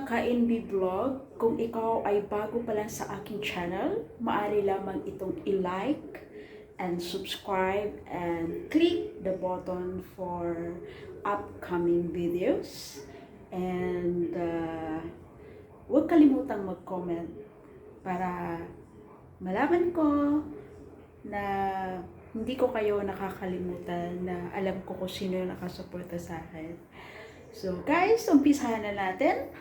ka-NB Vlog, kung ikaw ay bago pa lang sa aking channel, maaari lamang itong i-like and subscribe and click the button for upcoming videos. And huwag kalimutang mag-comment para malaman ko na hindi ko kayo nakakalimutan, na alam ko kung sino yung nakasuporta sa akin. So guys, umpisahan na natin.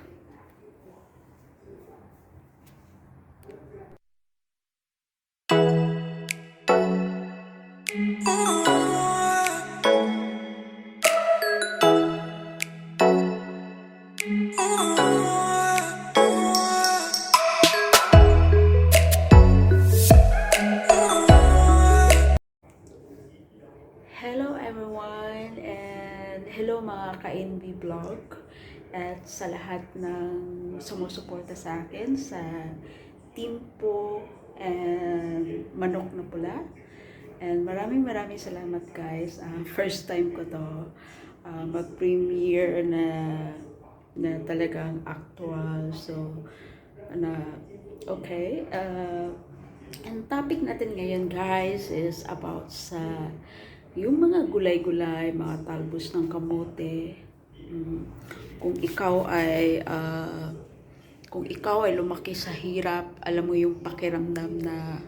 Hello everyone, and hello mga ka-NB Vlog, at sa lahat ng sumusuporta sa akin sa Team Po and Manok na Pula. And maraming salamat guys. First time ko to mag-premiere na talagang actual. So, okay. Ang topic natin ngayon guys is about sa yung mga gulay-gulay, mga talbos ng kamote. Kung ikaw ay lumaki sa hirap, alam mo yung pakiramdam na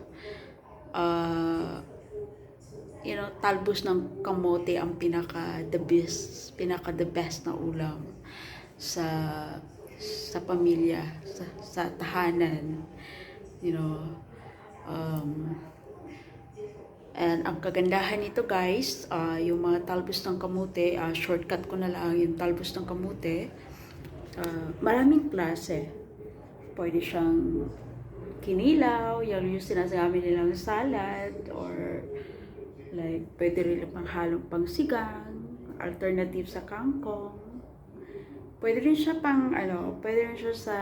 talbos ng kamote ang pinaka the best na ulam sa pamilya, sa tahanan, and ang kagandahan nito guys, yung mga talbos ng kamote, shortcut ko na lang yung talbos ng kamote. Maraming klase. Pwede siyang kinilaw, yung sinasabi nilang salad, or like pwede rin pang halong pang sigang, alternative sa kangkong. Pwede rin siya pwede rin siya sa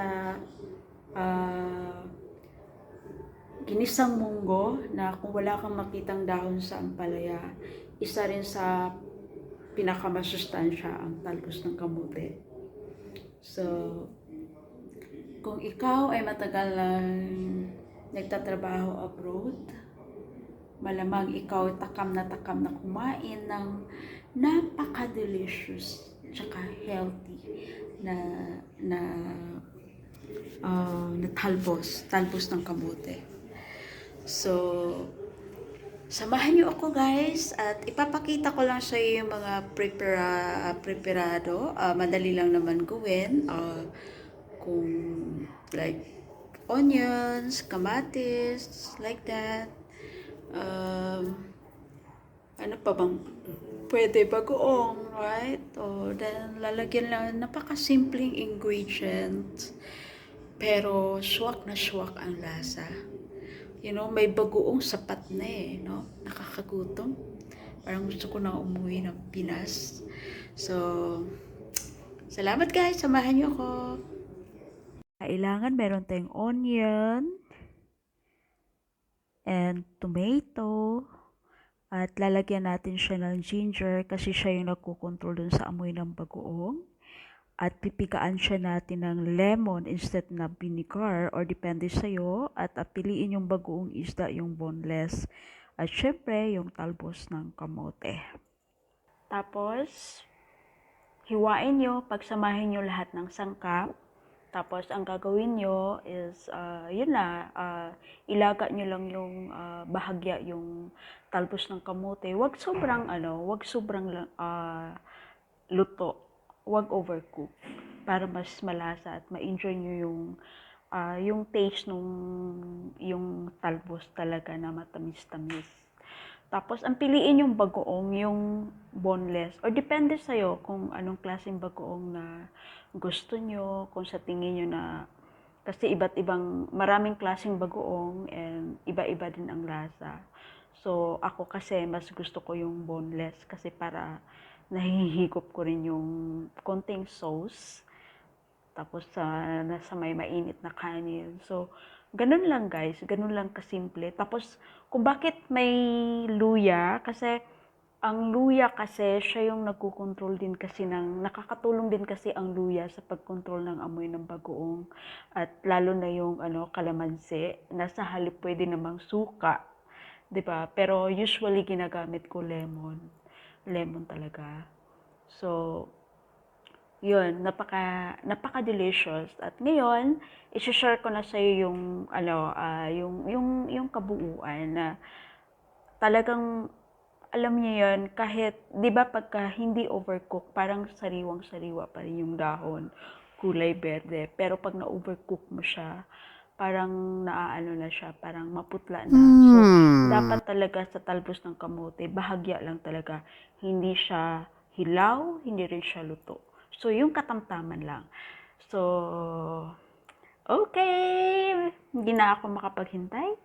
ginisang munggo, na kung wala kang makitang dahon sa ampalaya, isa rin sa pinakamasustansya ang talbos ng kamote. So, kung ikaw ay matagal lang nagtatrabaho abroad, malamang ikaw takam na kumain ng napaka-delicious tsaka healthy na talbos ng kamote. So, samahan niyo ako guys, at ipapakita ko lang sa iyo yung mga preparado. Madali lang naman gawin. Kung like onions, kamatis, like that. Ano pa bang pwede, bagoong, right? Then lalagyan lang, napaka-simpleng ingredients, pero swak na swak ang lasa. May bagoong sapat na nakakagutom. Parang gusto ko na umuwi ng Pinas. So, salamat guys, samahan niyo ako. Kailangan meron tayong onion and tomato, at lalagyan natin siya ng ginger kasi siya yung nagkukontrol dun sa amoy ng bagoong. At pipigaan siya natin ng lemon instead na vinegar, or depende sa'yo. At piliin yung bagoong isda, yung boneless. At syempre, yung talbos ng kamote. Tapos, hiwain nyo, pagsamahin nyo lahat ng sangkap. Tapos, ang gagawin nyo is, ilaga nyo lang yung bahagya, yung talbos ng kamote. Wag sobrang luto. Wag overcook, para mas malasa at ma-enjoy nyo yung taste yung talbos talaga na matamis-tamis. Tapos, ang piliin yung bagoong, yung boneless, or depende sa'yo kung anong klaseng bagoong na gusto nyo, kung sa tingin nyo na, kasi maraming klaseng bagoong, and iba-iba din ang lasa. So, ako kasi, mas gusto ko yung boneless, kasi para nahihigop ko rin yung konting sauce. Tapos, nasa may mainit na kanin. So, ganun lang guys. Ganun lang kasimple. Tapos, kung bakit may luya, kasi ang luya kasi, siya yung nagkokontrol din kasi nakakatulong din kasi ang luya sa pagkontrol ng amoy ng bagoong. At lalo na yung kalamansi, nasa halip pwede namang suka, 'di ba? Pero usually ginagamit ko lemon. Lemon talaga. So, yun, napaka-delicious. At ngayon, i-share ko na sa iyo yung yung kabuuan na talagang alam niyo yun, kahit, di ba pagka hindi overcook, parang sariwang-sariwa pa rin yung dahon, kulay berde. Pero pag na-overcook mo siya, parang naaano na siya, parang maputla na. So, dapat talaga sa talbos ng kamote, bahagya lang talaga. Hindi siya hilaw, hindi rin siya luto. So, yung katamtaman lang. So, okay, hindi na ako makapaghintay.